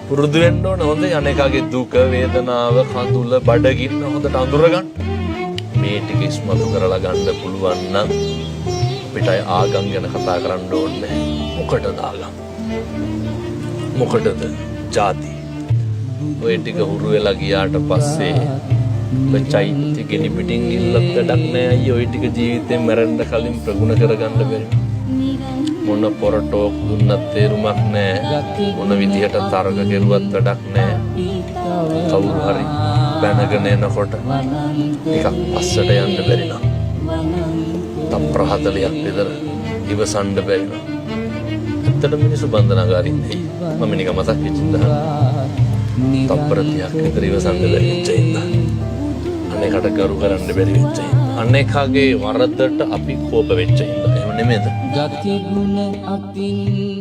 පුරුදු වෙන්න ඕන හොඳ අනේකාගේ දුක වේදනාව කඳුල බඩගින්න හොඳට අඳුර ගන්න. මේ ටික ඉස්මතු කරලා ගන්න පුළුවන් නම් අපිට ආගම් ගැන කතා කරන්න ඕනේ. මොකටද ආගම්? මොකටද ජාති? ඔය ටික හුරු වෙලා ගියාට පස්සේ චෛත්‍ය ගෙනි පිටින් ඉල්ලත් වැඩක් නෑ අයියේ. ඔය ටික ජීවිතේ මැරෙන්න කලින් ප්‍රගුණ කරගන්න බැරි. මොන පොරටෝක් දුන්නත් තේරුමක් නෑ. මොන විදිහට තරග කෙරුවත් වැඩක් නෑ. කවුරු හරි බැනගෙන එනකොට එකක් පස්සට යන්න බැරි නම් තප්පර 40ක් විතර ඉවසන්න බැරි නම් ඇත්තට මිනිස්සු බන්ධනාගාරින් නෙයි. මම නිකන් මතක් වෙච්ච ඉඳලා තප්පර 30ක් විතර ඉවසන්න බැරි වෙච්ච ඉඳලා අනේකට කරු කරන්න බැරි වෙච්ච ඉඳලා අනේකගේ වරදට අපි කෝප වෙච්ච ඉඳලා එහෙම නෙමෙයිද? ගති ගුණ අතින්